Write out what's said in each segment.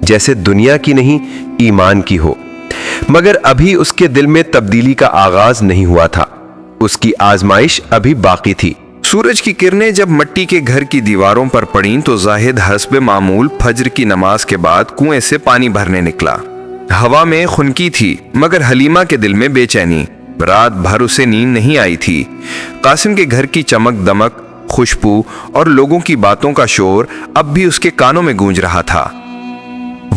جیسے دنیا کی نہیں ایمان کی ہو، مگر ابھی اس کے دل میں تبدیلی کا آغاز نہیں ہوا تھا، اس کی آزمائش ابھی باقی تھی۔ سورج کی کرنیں جب مٹی کے گھر کی دیواروں پر پڑیں تو زاہد حسب معمول فجر کی نماز کے بعد کنویں سے پانی بھرنے نکلا۔ ہوا میں خنکی تھی، مگر حلیمہ کے دل میں بے چینی۔ رات بھر اسے نیند نہیں آئی تھی۔ قاسم کے گھر کی چمک دمک، خوشبو اور لوگوں کی باتوں کا شور اب بھی اس کے کانوں میں گونج رہا تھا۔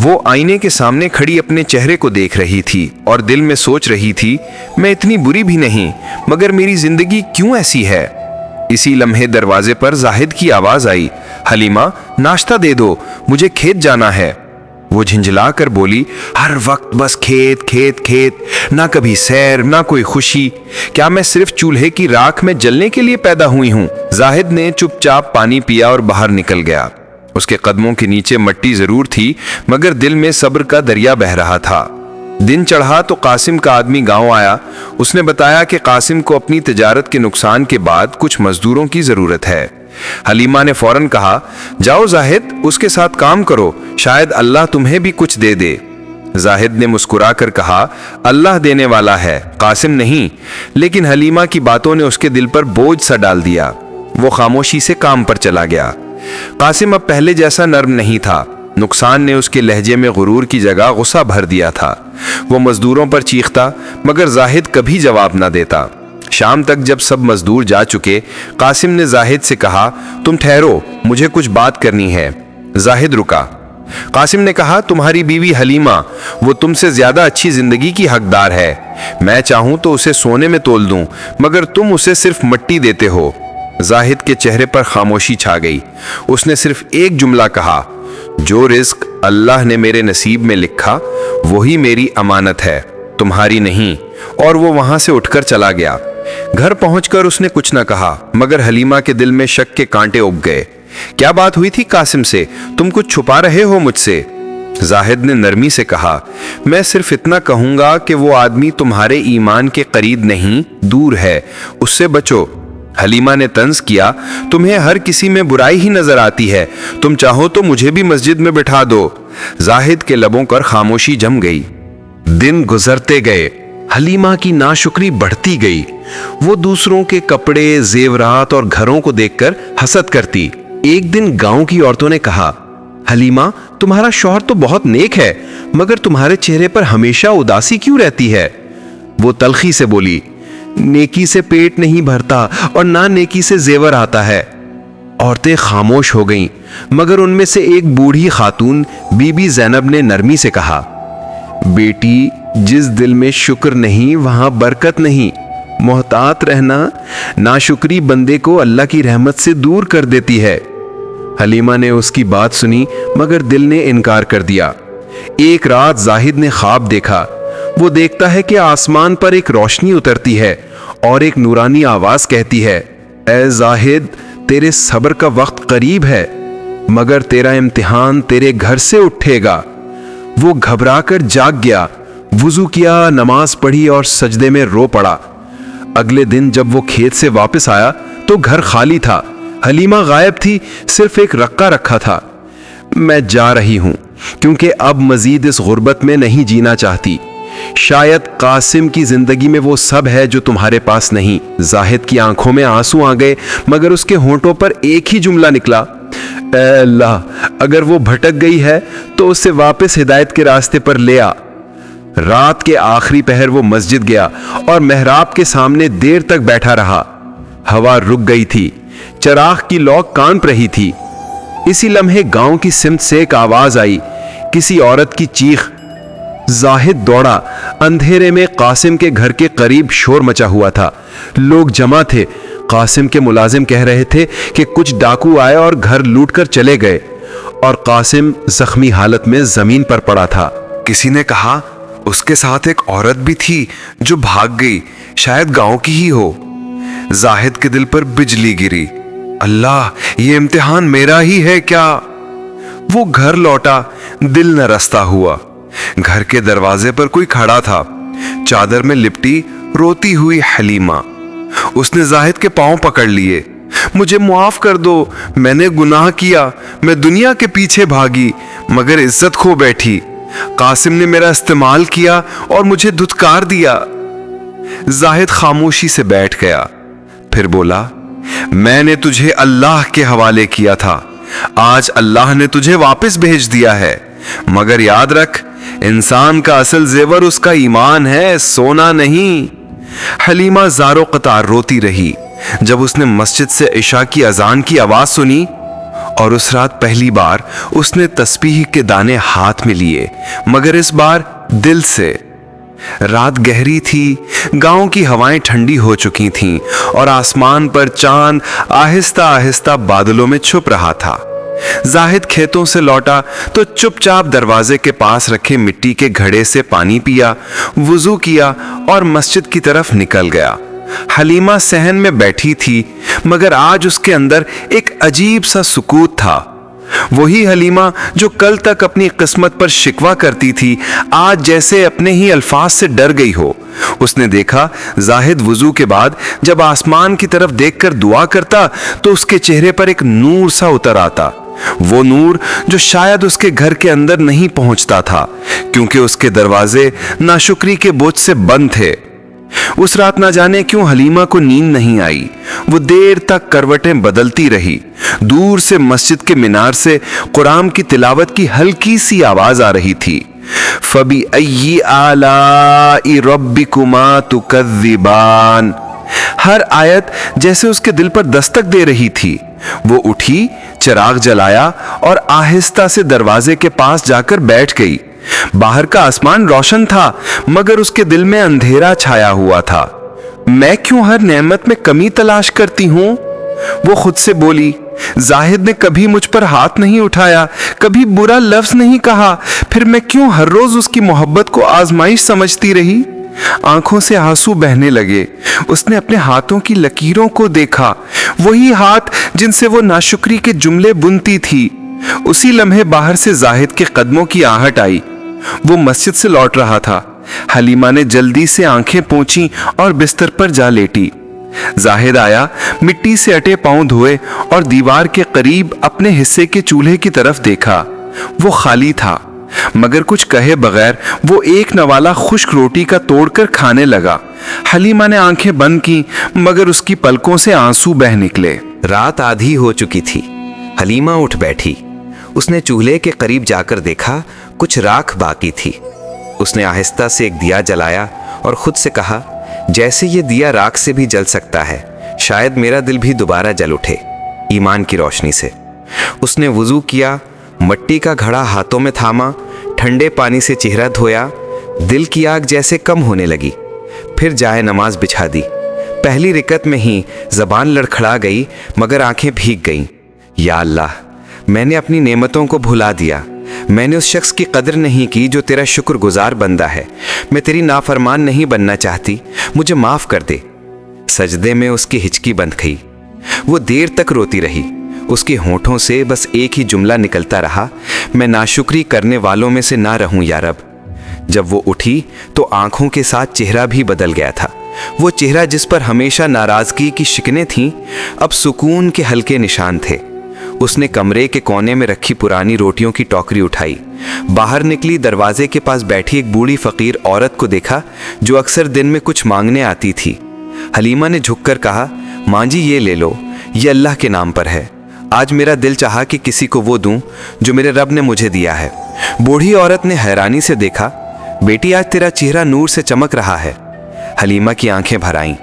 وہ آئینے کے سامنے کھڑی اپنے چہرے کو دیکھ رہی تھی اور دل میں سوچ رہی تھی، میں اتنی بری بھی نہیں، مگر میری زندگی کیوں ایسی ہے؟ اسی لمحے دروازے پر زاہد کی آواز آئی، حلیمہ ناشتہ دے دو، مجھے کھیت جانا ہے۔ وہ جھنجھلا کر بولی، ہر وقت بس کھیت کھیت کھیت، نہ کبھی سیر نہ کوئی خوشی، کیا میں صرف چولہے کی راکھ میں جلنے کے لیے پیدا ہوئی ہوں؟ زاہد نے چپ چاپ پانی پیا اور باہر نکل گیا۔ اس کے قدموں کے نیچے مٹی ضرور تھی، مگر دل میں صبر کا دریا بہہ رہا تھا۔ دن چڑھا تو قاسم کا آدمی گاؤں آیا۔ اس نے بتایا کہ قاسم کو اپنی تجارت کے نقصان کے بعد کچھ مزدوروں کی ضرورت ہے۔ حلیمہ نے فوراً کہا، جاؤ زاہد، اس کے ساتھ کام کرو، شاید اللہ تمہیں بھی کچھ دے دے۔ زاہد نے مسکرا کر کہا، اللہ دینے والا ہے، قاسم نہیں۔ لیکن حلیمہ کی باتوں نے اس کے دل پر بوجھ سا ڈال دیا۔ وہ خاموشی سے کام پر چلا گیا۔ قاسم اب پہلے جیسا نرم نہیں تھا۔ نقصان نے اس کے لہجے میں غرور کی جگہ غصہ بھر دیا تھا۔ وہ مزدوروں پر چیختا، مگر زاہد کبھی جواب نہ دیتا۔ شام تک جب سب مزدور جا چکے، قاسم نے زاہد سے کہا، تم ٹھہرو، مجھے کچھ بات کرنی ہے۔ زاہد رکا۔ قاسم نے کہا، تمہاری بیوی حلیمہ، وہ تم سے زیادہ اچھی زندگی کی حقدار ہے۔ میں چاہوں تو اسے سونے میں تول دوں، مگر تم اسے صرف مٹی دیتے ہو۔ زاہد کے چہرے پر خاموشی چھا گئی۔ اس نے صرف ایک جملہ کہا، جو رزق اللہ نے میرے نصیب میں لکھا وہی میری امانت ہے، تمہاری نہیں۔ اور وہ وہاں سے اٹھ کر چلا گیا۔ گھر پہنچ کر اس نے کچھ نہ کہا، مگر حلیمہ کے دل میں شک کے کانٹے اگ گئے۔ کیا بات ہوئی تھی قاسم سے؟ تم کچھ چھپا رہے ہو مجھ سے؟ زاہد نے نرمی سے کہا، میں صرف اتنا کہوں گا کہ وہ آدمی تمہارے ایمان کے قریب نہیں، دور ہے، اس سے بچو۔ حلیمہ نے طنز کیا، تمہیں ہر کسی میں برائی ہی نظر آتی ہے، تم چاہو تو مجھے بھی مسجد میں بٹھا دو۔ زاہد کے لبوں پر خاموشی جم گئی۔ دن گزرتے گئے، حلیمہ کی ناشکری بڑھتی گئی۔ وہ دوسروں کے کپڑے، زیورات اور گھروں کو دیکھ کر حسد کرتی۔ ایک دن گاؤں کی عورتوں نے کہا، حلیمہ تمہارا شوہر تو بہت نیک ہے، مگر تمہارے چہرے پر ہمیشہ اداسی کیوں رہتی ہے؟ وہ تلخی سے بولی، نیکی سے پیٹ نہیں بھرتا اور نہ نیکی سے زیور آتا ہے۔ عورتیں خاموش ہو گئیں، مگر ان میں سے ایک بوڑھی خاتون بی بی زینب نے نرمی سے کہا، بیٹی جس دل میں شکر نہیں وہاں برکت نہیں، محتاط رہنا، ناشکری بندے کو اللہ کی رحمت سے دور کر دیتی ہے۔ حلیمہ نے اس کی بات سنی، مگر دل نے انکار کر دیا۔ ایک رات زاہد نے خواب دیکھا۔ وہ دیکھتا ہے کہ آسمان پر ایک روشنی اترتی ہے اور ایک نورانی آواز کہتی ہے، اے زاہد تیرے صبر کا وقت قریب ہے، مگر تیرا امتحان تیرے گھر سے اٹھے گا۔ وہ گھبرا کر جاگ گیا، وضو کیا، نماز پڑھی اور سجدے میں رو پڑا۔ اگلے دن جب وہ کھیت سے واپس آیا تو گھر خالی تھا، حلیمہ غائب تھی، صرف ایک رکا رکھا تھا۔ میں جا رہی ہوں کیونکہ اب مزید اس غربت میں نہیں جینا چاہتی۔ شاید قاسم کی زندگی میں وہ سب ہے جو تمہارے پاس نہیں۔ زاہد کی آنکھوں میں آنسو آ گئے، مگر اس کے ہونٹوں پر ایک ہی جملہ نکلا، اے اللہ اگر وہ بھٹک گئی ہے تو اسے واپس ہدایت کے راستے پر لے آ۔ رات کے آخری پہر وہ مسجد گیا اور محراب کے سامنے دیر تک بیٹھا رہا۔ ہوا رک گئی تھی، چراغ کی لو کانپ رہی تھی۔ اسی لمحے گاؤں کی سمت سے ایک آواز آئی، کسی عورت کی چیخ۔ زاہد دوڑا۔ اندھیرے میں قاسم کے گھر کے قریب شور مچا ہوا تھا، لوگ جمع تھے۔ قاسم کے ملازم کہہ رہے تھے کہ کچھ ڈاکو آئے اور گھر لوٹ کر چلے گئے، اور قاسم زخمی حالت میں زمین پر پڑا تھا۔ کسی نے کہا اس کے ساتھ ایک عورت بھی تھی جو بھاگ گئی، شاید گاؤں کی ہی ہو۔ زاہد کے دل پر بجلی گری، اللہ یہ امتحان میرا ہی ہے کیا؟ وہ گھر لوٹا، دل نہ رستا ہوا۔ گھر کے دروازے پر کوئی کھڑا تھا، چادر میں لپٹی روتی ہوئی حلیمہ۔ اس نے زاہد کے پاؤں پکڑ لیے، مجھے معاف کر دو، میں نے گناہ کیا، میں دنیا کے پیچھے بھاگی مگر عزت کھو بیٹھی، قاسم نے میرا استعمال کیا اور مجھے دھتکار دیا۔ زاہد خاموشی سے بیٹھ گیا، پھر بولا، میں نے تجھے اللہ کے حوالے کیا تھا، آج اللہ نے تجھے واپس بھیج دیا ہے، مگر یاد رکھ انسان کا اصل زیور اس کا ایمان ہے، سونا نہیں۔ حلیمہ زارو قطار روتی رہی جب اس نے مسجد سے عشاء کی اذان کی آواز سنی، اور اس رات پہلی بار اس نے تسبیح کے دانے ہاتھ میں لیے، مگر اس بار دل سے۔ رات گہری تھی، گاؤں کی ہوائیں ٹھنڈی ہو چکی تھیں اور آسمان پر چاند آہستہ آہستہ بادلوں میں چھپ رہا تھا۔ زاہد کھیتوں سے لوٹا تو چپ چاپ دروازے کے پاس رکھے مٹی کے گھڑے سے پانی پیا، وضو کیا اور مسجد کی طرف نکل گیا۔ حلیمہ صحن میں بیٹھی تھی، مگر آج اس کے اندر ایک عجیب سا سکوت تھا۔ وہی حلیمہ جو کل تک اپنی قسمت پر شکوہ کرتی تھی، آج جیسے اپنے ہی الفاظ سے ڈر گئی ہو۔ اس نے دیکھا زاہد وضو کے بعد جب آسمان کی طرف دیکھ کر دعا کرتا تو اس کے چہرے پر ایک نور سا اتر آتا، وہ نور جو شاید اس کے گھر کے اندر نہیں پہنچتا تھا کیونکہ اس کے دروازے ناشکری کے بوجھ سے بند تھے۔ اس رات نہ جانے کیوں حلیمہ کو نیند نہیں آئی، وہ دیر تک کروٹیں بدلتی رہی۔ دور سے مسجد کے مینار سے قرآن کی تلاوت کی ہلکی سی آواز آ رہی تھی، فَبِأَيِّ آلَاءِ رَبِّكُمَا تُكَذِّبَانِ۔ ہر آیت جیسے اس کے دل پر دستک دے رہی تھی۔ وہ اٹھی، چراغ جلایا اور آہستہ سے دروازے کے پاس جا کر بیٹھ گئی۔ باہر کا آسمان روشن تھا مگر اس کے دل میں اندھیرا چھایا ہوا تھا۔ میں کیوں ہر نعمت میں کمی تلاش کرتی ہوں؟ وہ خود سے بولی۔ زاہد نے کبھی مجھ پر ہاتھ نہیں اٹھایا، کبھی برا لفظ نہیں کہا، پھر میں کیوں ہر روز اس کی محبت کو آزمائش سمجھتی رہی؟ آنکھوں سے آنسو بہنے لگے۔ اس نے اپنے ہاتھوں کی لکیروں کو دیکھا، وہی ہاتھ جن سے وہ ناشکری کے جملے بنتی تھی۔ اسی لمحے باہر سے زاہد کے قدموں کی آہٹ آئی، وہ مسجد سے لوٹ رہا تھا۔ حلیمہ نے جلدی سے آنکھیں پونچھی اور بستر پر جا لیٹی۔ زاہد آیا، مٹی سے اٹے پاؤں دھوئے اور دیوار کے قریب اپنے حصے کے چولہے کی طرف دیکھا۔ وہ خالی تھا، مگر کچھ کہے بغیر وہ ایک نوالا خشک روٹی کا توڑ کر کھانے لگا۔ حلیمہ نے آنکھیں بند کی مگر اس کی پلکوں سے آنسو بہہ نکلے۔ رات آدھی ہو چکی تھی۔ حلیمہ اٹھ بیٹھی۔ اس نے چولہے کے قریب جا کر دیکھا کچھ راکھ باقی تھی۔ اس نے آہستہ سے ایک دیا جلایا اور خود سے کہا، جیسے یہ دیا راکھ سے بھی جل سکتا ہے، شاید میرا دل بھی دوبارہ جل اٹھے ایمان کی روشنی سے۔ اس نے وضو کیا، مٹی کا گھڑا ہاتھوں میں تھاما، ٹھنڈے پانی سے چہرہ دھویا، دل کی آگ جیسے کم ہونے لگی۔ پھر جائے نماز بچھا دی۔ پہلی رکعت میں ہی زبان لڑکھڑا گئی مگر آنکھیں بھیگ گئیں۔ یا اللہ، میں نے اپنی نعمتوں کو بھلا دیا، میں نے اس شخص کی قدر نہیں کی جو تیرا شکر گزار بندہ ہے، میں تیری نافرمان نہیں بننا چاہتی، مجھے معاف کر دے۔ سجدے میں اس کی ہچکی بند گئی۔ وہ دیر تک روتی رہی، اس کے ہونٹوں سے بس ایک ہی جملہ نکلتا رہا، میں ناشکری کرنے والوں میں سے نہ رہوں یا رب۔ جب وہ اٹھی تو آنکھوں کے ساتھ چہرہ بھی بدل گیا تھا۔ وہ چہرہ جس پر ہمیشہ ناراضگی کی شکنیں تھیں، اب سکون کے ہلکے نشان تھے۔ اس نے کمرے کے کونے میں رکھی پرانی روٹیوں کی ٹوکری اٹھائی، باہر نکلی، دروازے کے پاس بیٹھی ایک بوڑھی فقیر عورت کو دیکھا جو اکثر دن میں کچھ مانگنے آتی تھی۔ حلیمہ نے جھک کر کہا، ماں جی یہ لے لو، یہ اللہ کے نام پر ہے، آج میرا دل چاہا کہ کسی کو وہ دوں جو میرے رب نے مجھے دیا ہے۔ بوڑھی عورت نے حیرانی سے دیکھا، بیٹی آج تیرا چہرہ نور سے چمک رہا ہے۔ حلیمہ کی آنکھیں بھر آئیں۔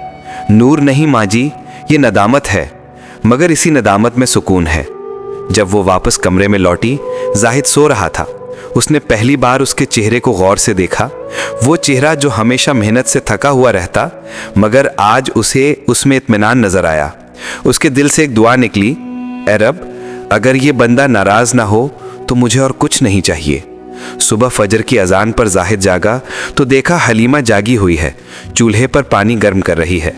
نور نہیں ماں جی، یہ ندامت ہے، مگر اسی ندامت میں سکون ہے۔ جب وہ واپس کمرے میں لوٹی، زاہد سو رہا تھا۔ اس نے پہلی بار اس کے چہرے کو غور سے دیکھا، وہ چہرہ جو ہمیشہ محنت سے تھکا ہوا رہتا، مگر آج اسے اس میں اطمینان نظر آیا۔ اس کے دل سے ایک دعا نکلی، اے رب، اگر یہ بندہ ناراض نہ ہو تو مجھے اور کچھ نہیں چاہیے۔ صبح فجر کی اذان پر زاہد جاگا تو دیکھا حلیمہ جاگی ہوئی ہے، چولہے پر پانی گرم کر رہی ہے،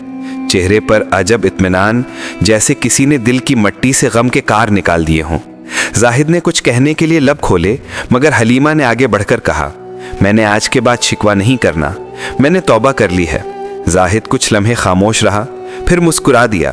چہرے پر عجب اطمینان، جیسے کسی نے دل کی مٹی سے غم کے کار نکال دیے ہوں۔ زاہد نے کچھ کہنے کے لیے لب کھولے مگر حلیمہ نے آگے بڑھ کر کہا، میں نے آج کے بعد شکوہ نہیں کرنا، میں نے توبہ کر لی ہے۔ زاہد کچھ لمحے خاموش رہا، پھر مسکرا دیا۔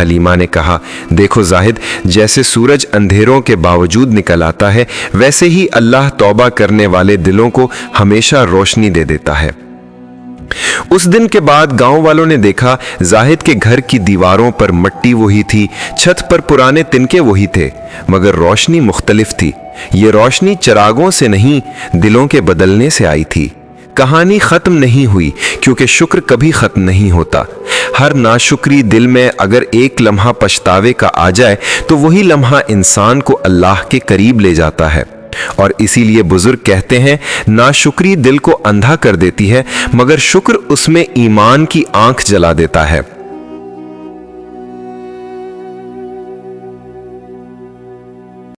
حلیمہ نے کہا، دیکھو زاہد، جیسے سورج اندھیروں کے باوجود نکل آتا ہے، ویسے ہی اللہ توبہ کرنے والے دلوں کو ہمیشہ روشنی دے دیتا ہے۔ اس دن کے بعد گاؤں والوں نے دیکھا زاہد کے گھر کی دیواروں پر مٹی وہی تھی، چھت پر پرانے تنکے وہی تھے، مگر روشنی مختلف تھی۔ یہ روشنی چراغوں سے نہیں، دلوں کے بدلنے سے آئی تھی۔ کہانی ختم نہیں ہوئی، کیونکہ شکر کبھی ختم نہیں ہوتا۔ ہر ناشکری دل میں اگر ایک لمحہ پچھتاوے کا آ جائے تو وہی لمحہ انسان کو اللہ کے قریب لے جاتا ہے۔ اور اسی لیے بزرگ کہتے ہیں، ناشکری دل کو اندھا کر دیتی ہے، مگر شکر اس میں ایمان کی آنکھ جلا دیتا ہے۔